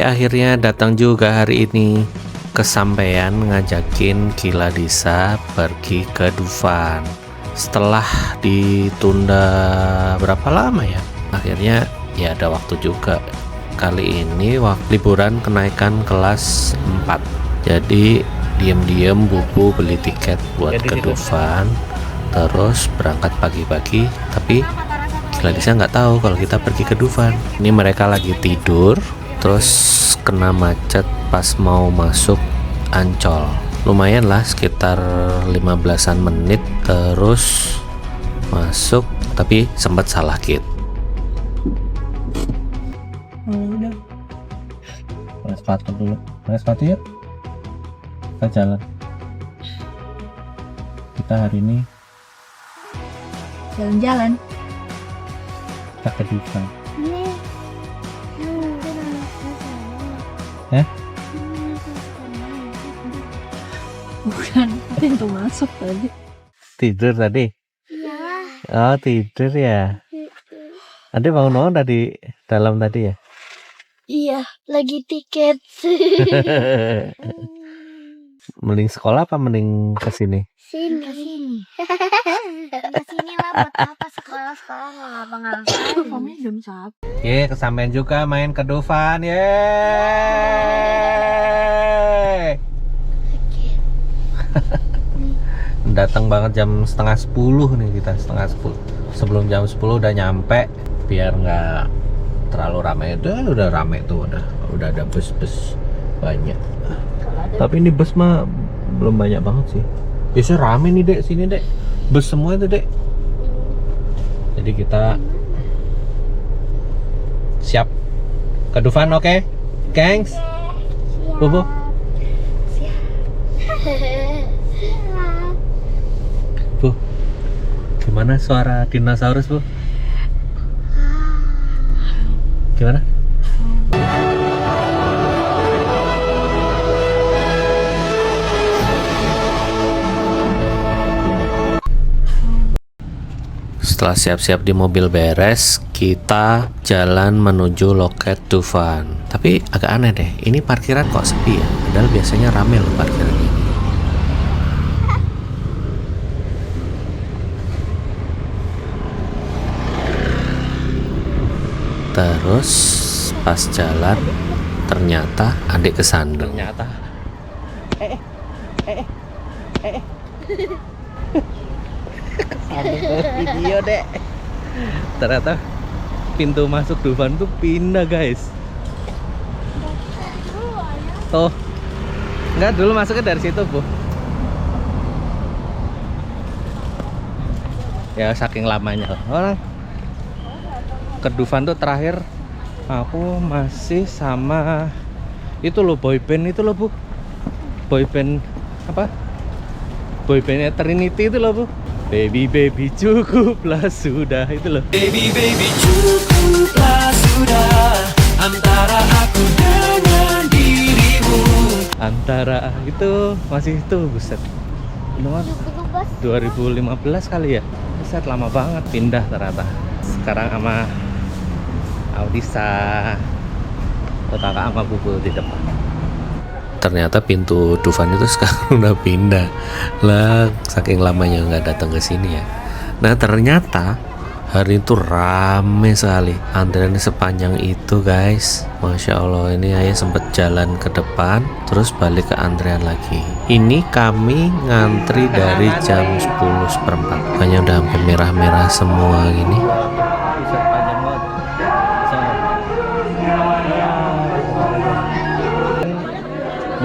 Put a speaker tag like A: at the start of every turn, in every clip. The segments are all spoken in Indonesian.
A: Akhirnya datang juga hari ini. Kesampaian ngajakin Kila Disa pergi ke Dufan. Setelah ditunda berapa lama ya? Akhirnya ya ada waktu juga. Kali ini waktu liburan kenaikan kelas 4. Jadi diem-diem Bubu beli tiket buat ke Dufan. Terus berangkat pagi-pagi, tapi Kila Disa nggak tahu kalau kita pergi ke Dufan. Ini mereka lagi tidur, terus kena macet pas mau masuk Ancol. Lumayan lah, sekitar 15-an menit terus masuk, tapi sempat salah gate.
B: Udah. Pakai sepatu dulu. Pakai sepatu yuk. Kita jalan. Kita hari ini
C: jalan-jalan.
B: kita ke Dufan.
C: Bukan pintu masuk tadi.
B: Tidur tadi?
D: Iya.
B: Oh, tidur ya. Ade bangun tadi dalam tadi ya?
D: Iya, lagi tiket.
B: Mending sekolah apa mending kesini?
D: Sini. Kesini lah buat apa sekolah nggak ngapa-ngapain.
C: Kamu jam satu.
B: Kesampean juga main ke Dufan. Yeay. Datang banget jam setengah 10 nih kita, setengah 10. Sebelum jam 10 udah nyampe biar nggak terlalu ramai. Udah ramai tuh, udah ada bus-bus banyak. Tapi ini bus mah belum banyak banget sih. Biasanya rame nih Dek, sini Dek. Bus semua itu Dek. Jadi kita siap ke Dufan, oke? Gengs? Bobo? Bu, gimana suara dinosaurus Bu? Gimana?
A: Setelah siap-siap di mobil beres, kita jalan menuju loket Dufan. Tapi agak aneh deh, ini parkiran kok sepi ya? Padahal biasanya rame loh parkiran ini. Terus pas jalan, ternyata adik kesandung.
B: Ternyata video Dek. Ternyata pintu masuk Dufan tuh pindah guys. Tuh. Enggak, dulu masuknya dari situ Bu. Ya saking lamanya orang ke Dufan tuh terakhir aku masih sama itu loh, boyband itu loh Bu. Boyband apa? Boybandnya Trinity itu loh Bu. Baby baby cukuplah sudah, itu loh.
E: Baby baby cukuplah sudah antara aku dengan dirimu.
B: Antara itu masih itu buset. Nomor 2015 kali ya. Buset lama banget pindah ternyata. Sekarang sama Audisa, kakak sama Bubu di depan.
A: Ternyata pintu Dufan itu sekarang udah pindah lah, saking lamanya nggak datang ke sini ya. Nah ternyata hari itu rame sekali, antrian sepanjang itu guys. Masya Allah, ini ayah sempet jalan ke depan terus balik ke antrian lagi. Ini kami ngantri dari jam 10:04, makanya udah hampir merah-merah semua gini.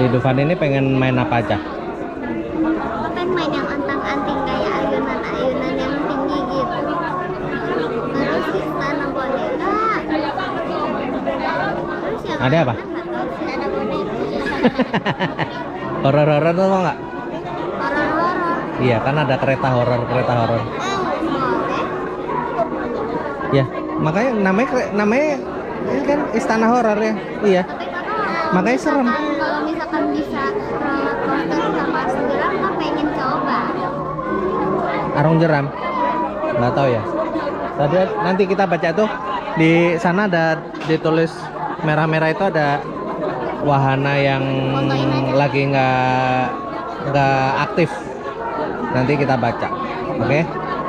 B: Di Dufan ini pengen main apa aja?
D: Pengen main yang antang-anting kayak ayunan-ayunan yang tinggi gitu. Terus istana boneka. Terus yang
B: Ada apa?
D: Istana boneka.
B: Horor-horor tuh mau nggak?
D: Horor-horor.
B: Iya kan ada kereta horor.
D: Boleh.
B: Ya makanya namanya ini kan istana horor ya. Iya. Makanya serem.
D: Kalau misalkan bisa roller coaster sama seberang, kan pengen coba.
B: Arung jeram? Nggak tahu ya. Tadi nanti kita baca tuh di sana ada ditulis merah-merah itu ada wahana yang lagi nggak aktif. Nanti kita baca, oke?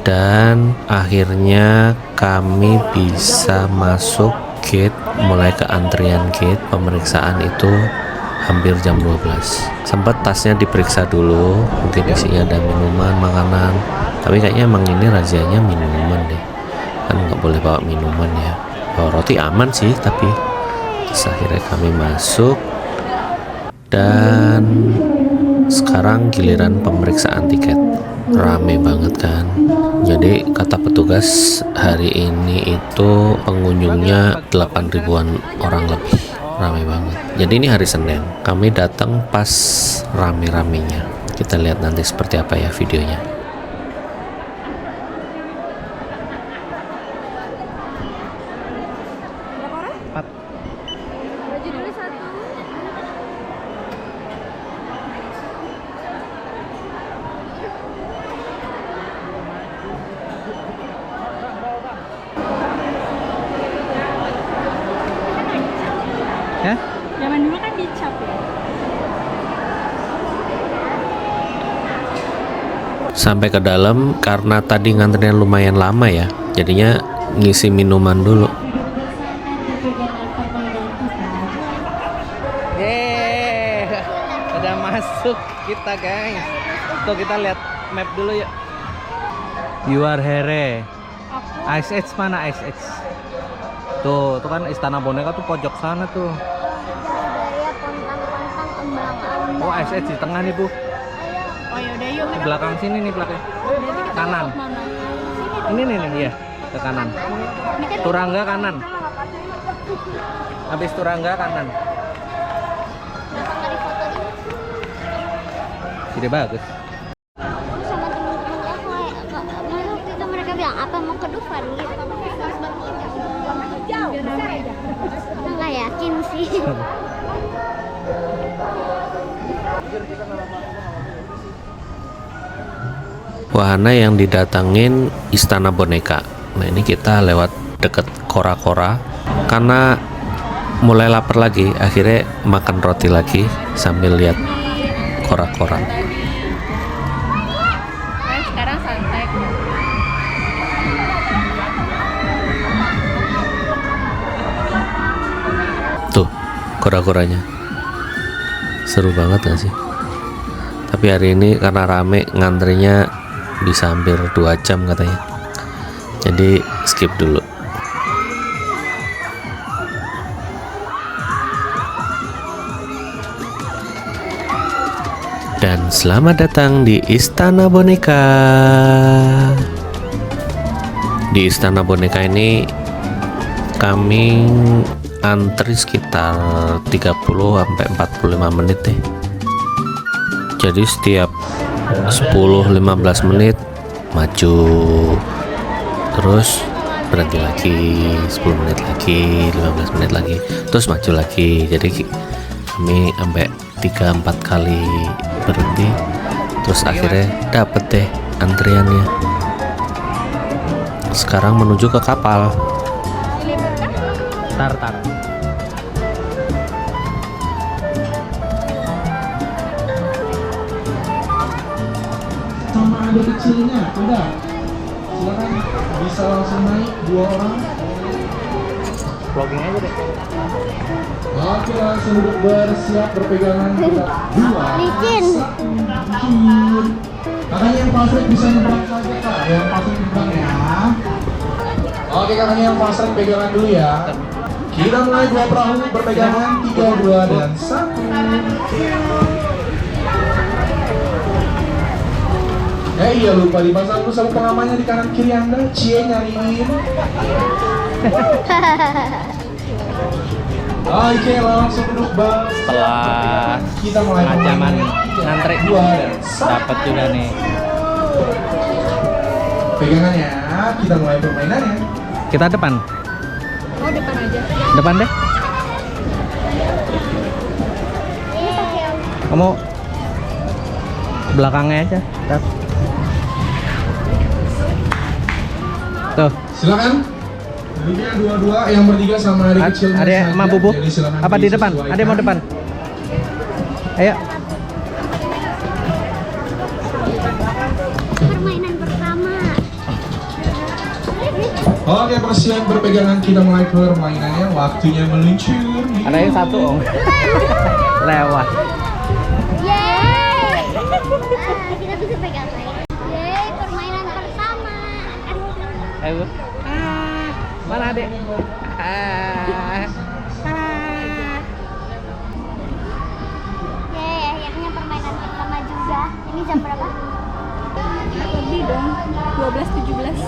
A: Dan akhirnya kami bisa masuk gate, mulai ke antrian gate pemeriksaan itu hampir jam 12. Sempat tasnya diperiksa dulu, mungkin isinya ada minuman, makanan. Tapi kayaknya emang ini razianya minuman deh. Kan nggak boleh bawa minuman ya. Bawa roti aman sih, tapi terus akhirnya kami masuk. Dan sekarang giliran pemeriksaan tiket. Rame banget kan. Jadi kata petugas hari ini itu pengunjungnya 8.000-an orang lebih. Rame banget. Jadi ini hari Senin. Kami datang pas rame-ramenya. Kita lihat nanti seperti apa ya videonya.
C: Baju dulu satu.
B: Ya?
C: Zaman dulu kan dicap ya.
A: Sampai ke dalam karena tadi ngantrinya lumayan lama ya. Jadinya ngisi minuman dulu.
B: Yeay, udah masuk kita guys. Tuh kita lihat map dulu yuk. You are here. Ice Age mana Ice Age? Tuh kan Istana Boneka tuh pojok sana tuh.
D: Budaya pontang-pontang kembang-kembang.
B: Oh Ice Age di tengah nih Bu.
C: Oh yaudah yuk.
B: Di belakang sini nih belakang. Kanan.
C: Mana?
B: Ini nih ya ke kanan. Turangga kanan. Habis Turangga kanan.
D: Kenapa nggak difotoin?
B: Ide bagus.
D: Sama temen-temen aku mana waktu itu mereka bilang apa mau ke Dufan gitu. Nggak yakin sih.
A: Wahana yang didatangin Istana Boneka. Nah ini kita lewat deket Kora-Kora. Karena mulai lapar lagi, akhirnya makan roti lagi sambil lihat Kora-Kora.
C: Sekarang santai.
A: Tuh Kora-Koranya. Seru banget gak sih? Tapi hari ini karena rame ngantrinya bisa hampir 2 jam katanya. Jadi skip dulu. Dan selamat datang di Istana Boneka. Di Istana Boneka ini kami antri sekitar 30 sampai 45 menit deh. Jadi setiap 10-15 menit maju, terus berhenti lagi, 10 menit lagi, 15 menit lagi, terus maju lagi. Jadi kami sampai 3-4 kali berhenti, terus akhirnya dapet deh antriannya. Sekarang menuju ke kapal.
B: Tar.
F: Sama ada kecilnya, udah. Silakan bisa langsung naik 2 orang.
B: Vlogging aja deh.
F: Oke, langsung duduk bersiap berpegangan. 2.
D: Licin.
F: Kakaknya yang pasrek bisa nyebrang saja kak, yang pasrek nyebrang ya. Oke, kakaknya yang pasrek pegangan dulu ya. Kita mulai 2 perahu berpegangan, 3, 2, dan 1. Iya lupa dipasang dulu sabuk pengamannya di kanan kiri Anda. Cie nyariin. Oke, langsung duduk bang.
B: Setelah
F: Kita mulai
B: setengah jaman ngantri
F: 2 dan 1.
B: dapat juga nih.
F: Pegangannya, kita mulai permainannya.
B: Kita depan.
C: Oh depan aja.
B: Depan deh. Kamu belakangnya aja. Tuh.
F: Silakan Duduknya dua-dua, yang bertiga sama adik kecil.
B: Ada sama Bubu?
F: Jadi silakan
B: Apa di depan?
F: disesuaikan.
B: Ada mau depan? Ayo.
D: Permainan pertama.
F: Oke, persiapan berpegangan, kita mulai permainannya. Waktunya meluncur.
B: Ada yang satu om. Lewat.
D: Yeay. Kita bisa pegang lagi. Yeay, permainan pertama.
B: Ayo. Mana adek?
D: Yeay, akhirnya permainan pertama juga. Ini jam berapa?
C: Lebih dong, 12.17.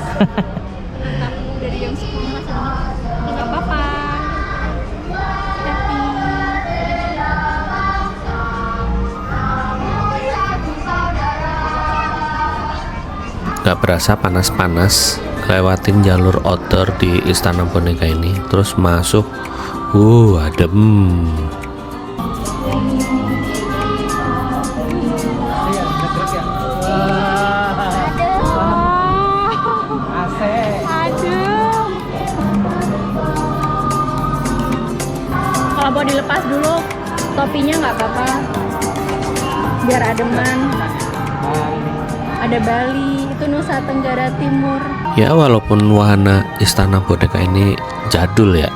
C: Mantap, dari jam 10 masih nggak apa-apa. Tapi
A: Gak berasa panas-panas lewatin jalur outdoor di Istana Boneka ini, terus masuk adem.
C: aduh. Kalau mau dilepas dulu topinya nggak apa-apa, biar ademan. Ada Bali, itu Nusa Tenggara Timur.
A: Ya walaupun wahana Istana Boneka ini jadul ya,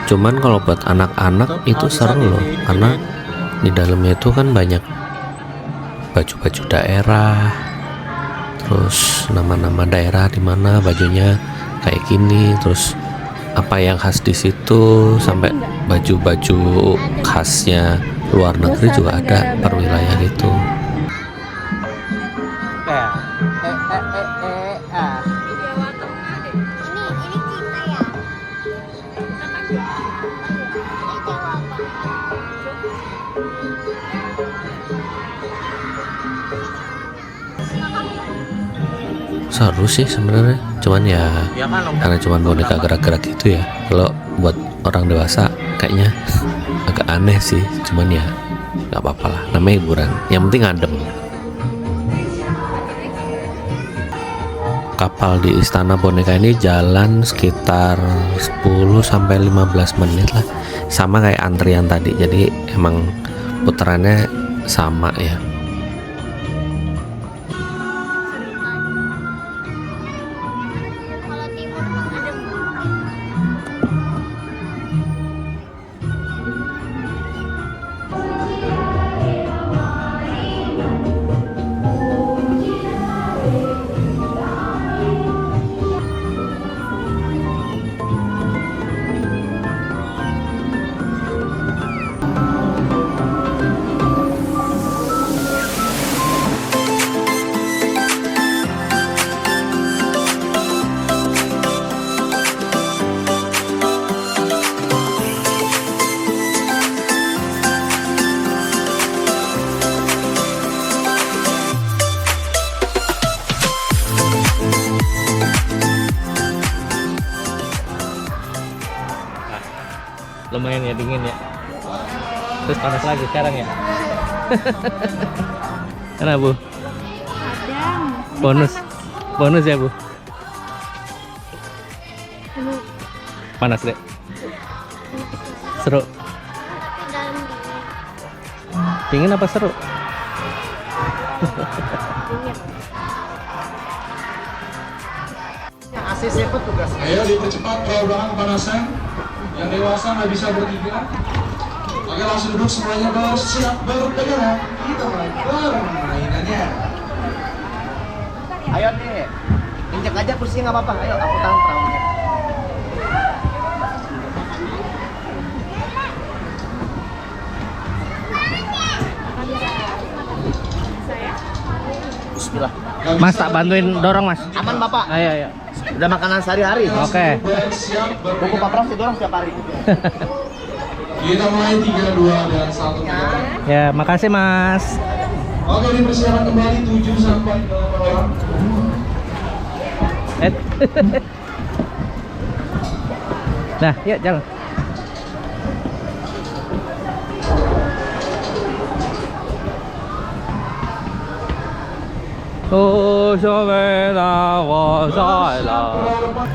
A: cuman kalau buat anak-anak itu seru loh, karena di dalamnya itu kan banyak baju-baju daerah, terus nama-nama daerah di mana bajunya kayak gini, terus apa yang khas di situ, sampai baju-baju khasnya luar negeri juga ada per wilayah gitu.
D: Ini kita ya. Ini Jawa, Pak.
A: Seru sih sebenarnya, cuman ya karena cuman boneka gerak-gerak gitu ya, kalau buat orang dewasa kayaknya agak aneh sih, cuman ya nggak apa-apa lah, namanya hiburan, yang penting adem. Kapal di Istana Boneka ini jalan sekitar 10 sampai 15 menit lah, sama kayak antrian tadi, jadi emang putarannya sama ya.
D: Kalau timur Pak adem.
B: Lumayan ya, dingin ya. Terus panas lagi sekarang ya. Kenapa Bu?
C: Adem.
B: Bonus. Bonus ya Bu. Panas deh. Seru.
D: Dalam
B: Dingin apa seru?
F: Ayo dipercepat perubahan pemanasan. Yang dewasa nggak bisa bertiga. Oke, langsung duduk semuanya, bersiap berpegangan. Kita mulai permainannya.
G: Ayo nih, injek aja kursinya nggak apa-apa. Ayo, aku tahan perahunya. Bismillah.
B: Mas tak bantuin dorong Mas.
G: Aman Bapak.
B: Ayo ayo.
G: Udah makanan sehari-hari.
B: Oke.
F: Bersiap
G: Buku
F: berpegangan.
G: Pak Prof dorong setiap hari.
F: Kita mulai 3, 2, dan 1 pegangan.
B: Ya, makasih Mas.
F: Oke, dipersiapkan kembali 7 sampai 8 orang.
B: Nah, yuk jalan.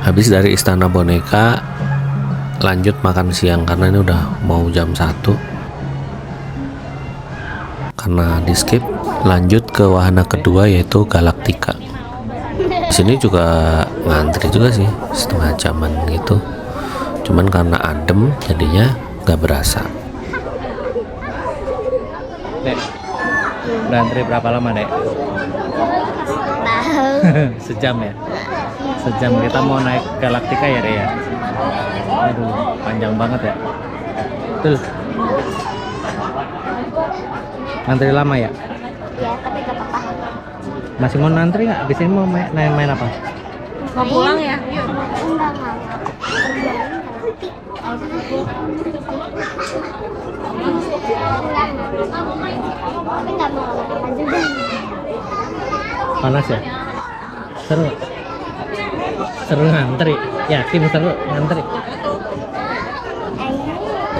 A: Habis dari Istana Boneka, lanjut makan siang karena ini udah mau jam 1. Karena di skip, lanjut ke wahana kedua yaitu Galaktika. Di sini juga ngantri juga sih, setengah jaman gitu. Cuman karena adem jadinya nggak berasa.
B: Dek, udah antri berapa lama, Dek?
D: Tahu.
B: Sejam ya? Sejam. Kita mau naik Galaktika ya, Dek ya? Aduh, panjang banget ya. Betul. Ngantri lama ya?
D: Ya, tapi gak apa-apa.
B: Masih mau ngantri nggak? Abis ini mau main apa?
C: Mau pulang ya?
D: Enggak. Tapi nggak mau lama-lama juga.
B: Panas ya? Seru nggak? Seru ngantri? Yakin seru ngantri?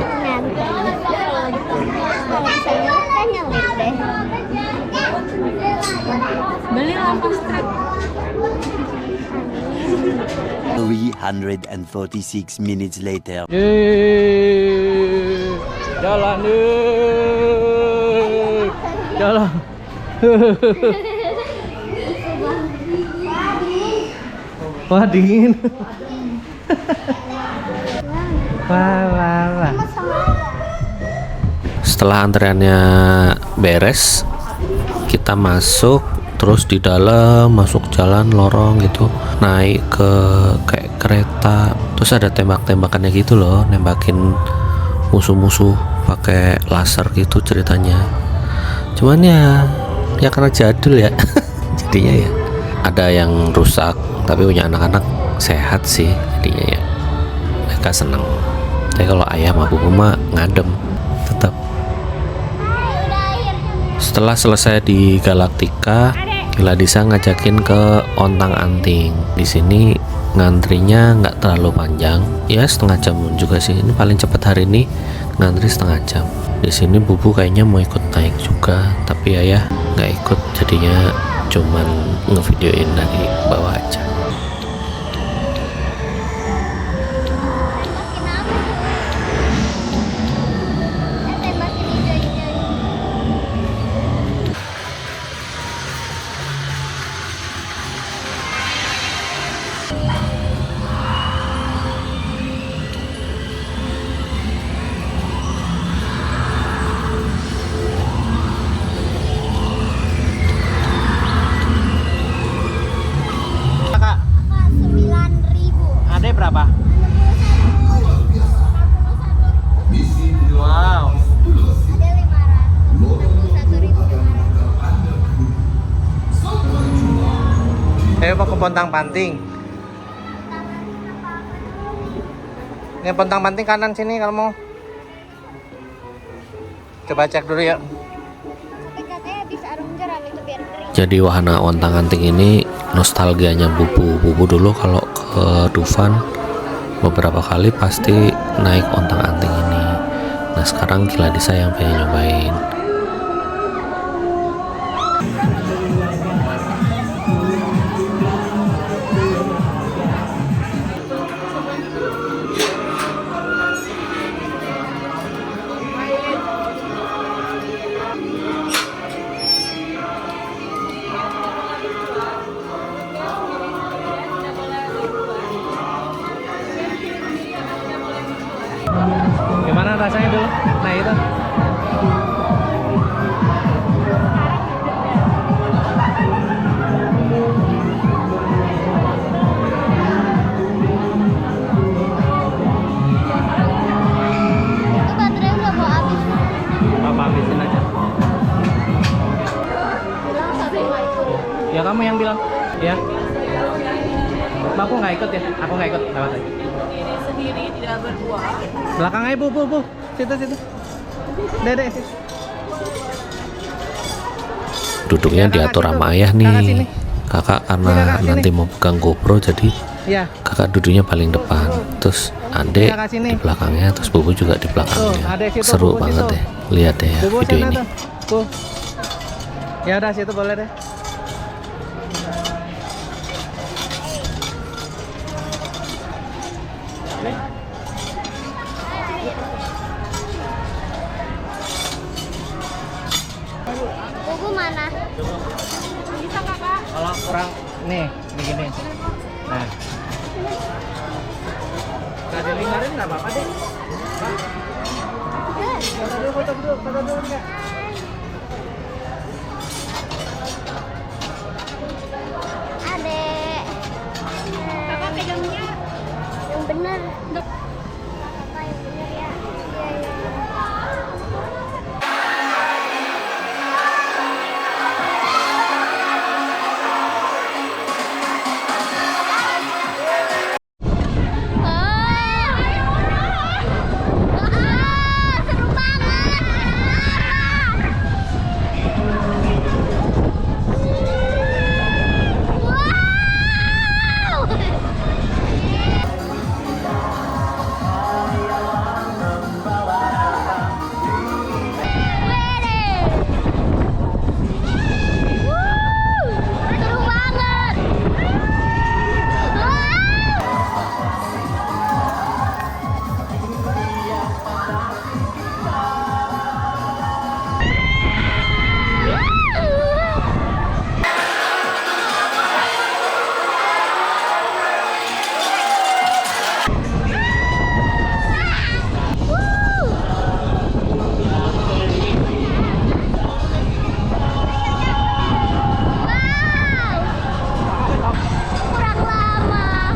D: Nanti kalau bisa nyelip kan nyelip deh.
C: Beli lampu strip.
H: 346 minutes later.
B: Yeay, jalan yeay, jalan. Wah dingin. Wah.
A: Setelah antreannya beres, kita masuk, terus di dalam masuk jalan lorong gitu, naik ke kayak kereta, terus ada tembak-tembakannya gitu loh, nembakin musuh-musuh pakai laser gitu ceritanya. Cuman ya karena jadul ya, jadinya ya ada yang rusak, tapi punya anak-anak sehat sih, jadinya ya mereka seneng. Tapi kalau ayah sama buku mah ngadem tetap. Setelah selesai di Galaktika, Giladisa ngajakin ke Ontang-Anting. Di sini ngantrinya nggak terlalu panjang, ya setengah jam juga sih. Ini paling cepat hari ini ngantri setengah jam. Di sini Bubu kayaknya mau ikut naik juga, tapi ayah nggak ikut, jadinya cuman ngevideoin dari bawah aja.
B: Kakak,
D: 9.000.
B: adek berapa? Wow.
D: Ada 500.
B: Ayo mau ke Pontang-Panting. Ini Pontang-Panting kanan sini kalau mau. Coba cek dulu ya.
D: Tapi katanya bisa arum jeram itu biar kering.
A: Jadi wahana Ontang-Anting ini nostalgianya Bubu dulu kalau ke Dufan beberapa kali pasti naik Ontang-Anting ini. Nah sekarang Giladisa yang pengen nyobain.
B: Gimana rasanya dulu? Nah itu.
D: Itu baterai udah mau habis.
B: Apa habisin aja?
D: Bilang satu nggak ikut.
B: Ya kamu yang bilang. Ya. Aku nggak ikut ya. Aku nggak ikut. Lewat aja. Belakang aja bu. Situ. Dede.
A: Duduknya diatur sama ayah nih. Kakak karena nanti mau pegang GoPro jadi
B: Ya.
A: kakak duduknya paling depan. Terus adek di belakangnya, terus Bubu juga di belakangnya. Seru banget deh. Lihat deh ya
B: Bu,
A: video
B: sana
A: ini.
B: tuh. Bu. Ya udah situ boleh deh.
C: Bisa kakak?
B: Kalau kurang nih begini. Nah. Nggak dilingkarin nggak apa-apa deh. Foto dulu enggak?
D: Adek.
C: Kakak pegangnya.
D: Yang bener. Apa yang bener ya? Iya. Seru banget. Wow. Seru banget. Kurang lama.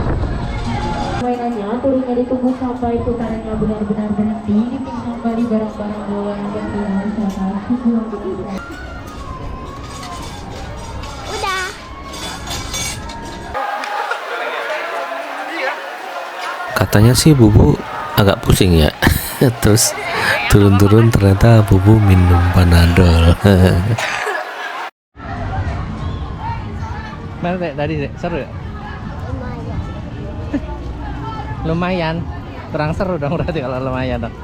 I: Mainannya turunnya ditunggu sampai putarannya benar-benar berhenti, ditinggal kembali barang-barang bawaan yang telah saat dibuang di kisah.
D: Udah.
A: Katanya sih Bubu agak pusing ya. Terus turun-turun ternyata Bubu minum Panadol.
B: Mana dek tadi dek seru ya?
D: Lumayan.
B: Lumayan. Terang seru dong berarti kalau lumayan dong.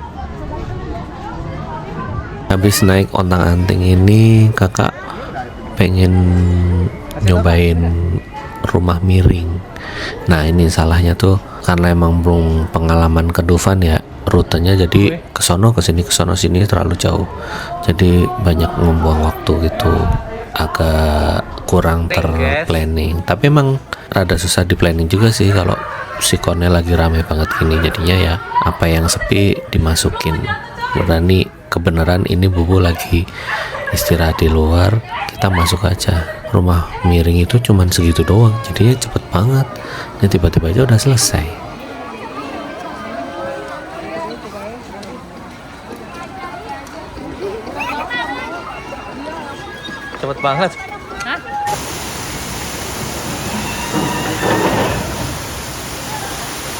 A: Habis naik ontang-anting ini kakak pengen nyobain rumah miring. Nah ini salahnya tuh karena emang belum pengalaman ke Dufan ya, rutenya jadi kesono kesini terlalu jauh, jadi banyak membuang waktu gitu, agak kurang terplanning. Tapi emang rada susah di planning juga sih kalau sikonnya lagi rame banget gini, jadinya ya apa yang sepi dimasukin. Berani kebenaran ini Bubu lagi istirahat di luar, kita masuk aja. Rumah miring itu cuman segitu doang, jadinya cepet banget. Dan tiba-tiba aja udah selesai.
B: Cepet banget.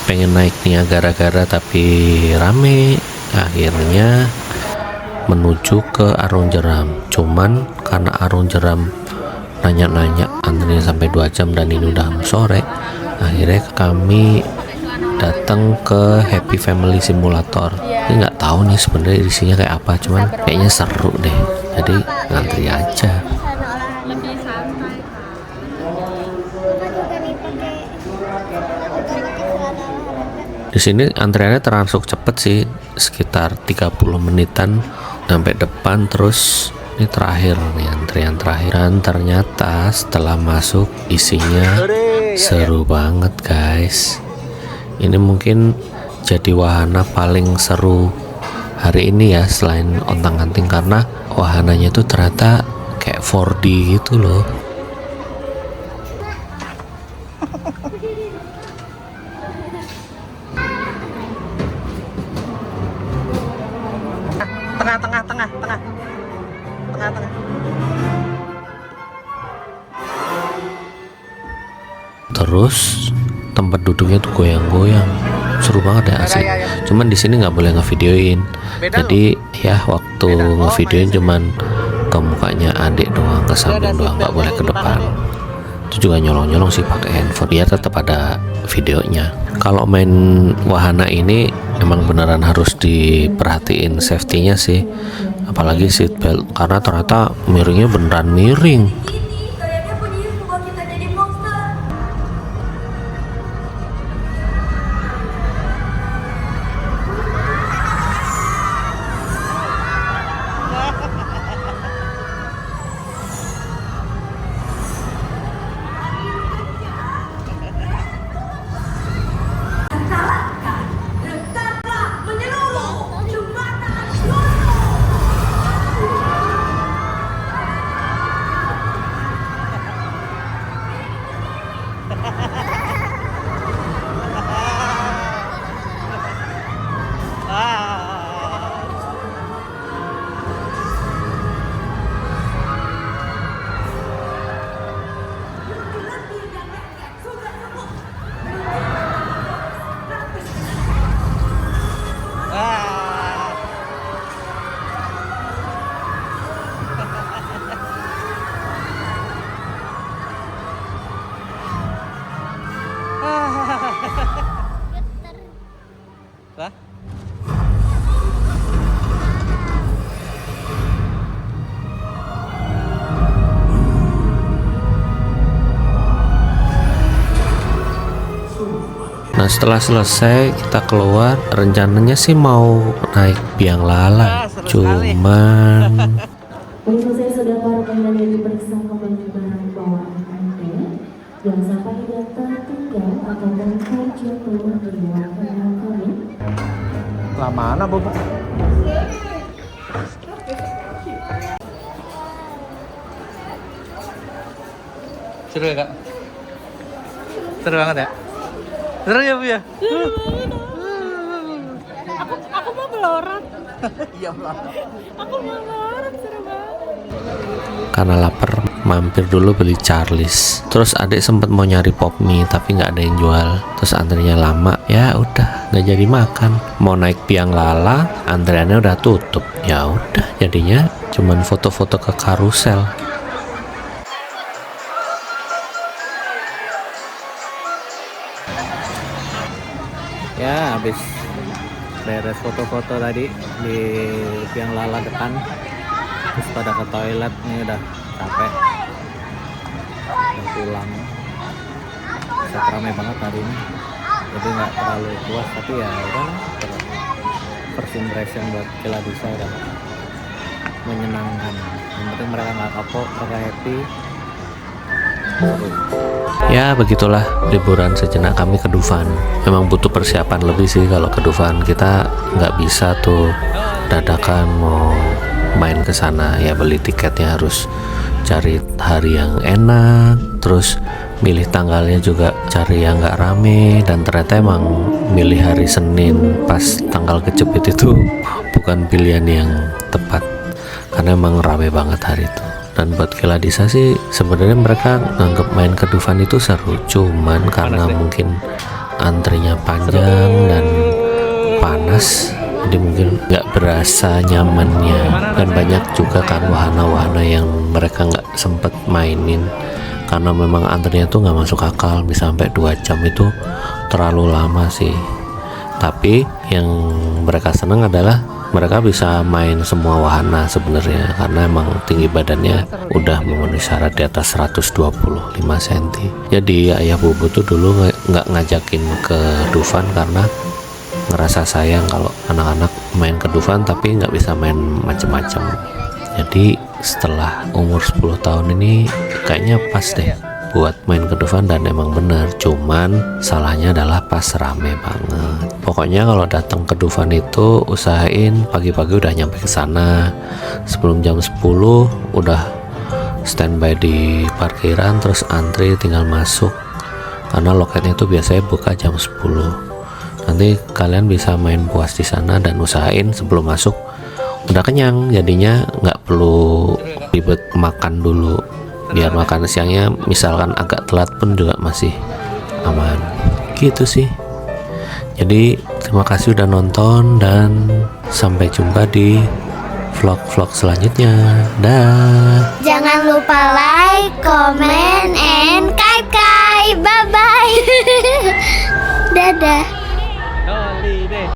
A: Pengen naik Niagara tapi rame, akhirnya menuju ke Arung Jeram. Cuman karena Arung Jeram nanya-nanya antrinya sampai 2 jam dan ini udah sore, akhirnya kami datang ke Happy Family Simulator. Ini nggak tahu nih sebenarnya isinya kayak apa, cuman kayaknya seru deh, jadi ngantri aja.
C: Lebih santai.
A: Di sini antriannya termasuk cepet sih, sekitar 30 menitan sampai depan. Terus ini terakhir nih, antrian terakhir, dan ternyata setelah masuk isinya seru banget guys. Ini mungkin jadi wahana paling seru hari ini ya, selain ontang-anting, karena wahananya itu ternyata kayak 4D gitu loh.
B: Tengah.
A: Terus tempat duduknya tuh goyang-goyang, seru banget ya asli. Cuman di sini nggak boleh ngevideoin, jadi ya waktu ngevideoin cuman ke mukanya adik doang, ke samping doang, nggak boleh ke depan. Itu juga nyolong-nyolong sih pakai handphone, ya tetap ada videonya. Kalau main wahana ini emang beneran harus diperhatiin safety-nya sih, apalagi seat belt, karena ternyata miringnya beneran miring. Nah setelah selesai kita keluar, rencananya sih mau naik biang lala, cuman
I: Untuk saya sudah para pengendara yang diperiksa kembali barang bawaan Anda yang sampai data tinggal atau bongkar jatuh di luar kendaraan kami.
G: Lah mana Bobo?
B: Seru ya kak? Seru banget ya? Seru ya Bu ya?
C: Aku mau melorot.
G: Iya lah.
C: Aku mau melorot, seru banget.
A: karena lapar mampir dulu beli Charles. Terus adik sempet mau nyari pop mie tapi nggak ada yang jual. Terus antrinya lama, ya udah nggak jadi makan. Mau naik biang lala, antriannya udah tutup. Ya udah, jadinya cuman foto-foto ke karusel. Ya habis beres foto-foto tadi di biang lala depan, terus pada ke toilet nih, udah capek, udah pulang. Set ramai banget hari ini, jadi nggak terlalu puas, tapi ya udah, first impression buat Kiladisa udah menyenangkan. Yang penting mereka nggak kapok, mereka happy. Ya begitulah liburan sejenak kami ke Dufan. Memang butuh persiapan lebih sih kalau ke Dufan. Kita nggak bisa tuh dadakan mau main ke sana. Ya beli tiketnya harus cari hari yang enak, terus milih tanggalnya juga cari yang nggak rame. Dan ternyata emang milih hari Senin pas tanggal kejepit itu bukan pilihan yang tepat, karena emang rame banget hari itu. Dan buat Kiladisa sih sebenarnya mereka nganggep main ke Dufan itu seru, cuman karena mungkin antrinya panjang dan panas, jadi mungkin nggak berasa nyamannya. Dan banyak juga kan wahana-wahana yang mereka nggak sempet mainin karena memang antrinya tuh nggak masuk akal, bisa sampai 2 jam itu terlalu lama sih. Tapi yang mereka seneng adalah mereka bisa main semua wahana sebenarnya, karena emang tinggi badannya udah memenuhi syarat di atas 125 cm. Jadi ayah Bubu tuh dulu nggak ngajakin ke Dufan karena ngerasa sayang kalau anak-anak main ke Dufan tapi nggak bisa main macem-macem. Jadi setelah umur 10 tahun ini kayaknya pas deh buat main ke Dufan, dan emang bener, cuman salahnya adalah pas rame banget. Pokoknya kalau datang ke Dufan itu usahain pagi-pagi udah nyampe ke sana. Sebelum jam 10 udah standby di parkiran, terus antri tinggal masuk, karena loketnya itu biasanya buka jam 10. Nanti kalian bisa main puas di sana, dan usahain sebelum masuk udah kenyang, jadinya nggak perlu ribet makan dulu. Biar makan siangnya misalkan agak telat pun juga masih aman gitu sih. Jadi terima kasih udah nonton, dan sampai jumpa di vlog-vlog selanjutnya. Dah.
D: Jangan lupa like, comment, and kai-kai. Bye-bye. Dadah.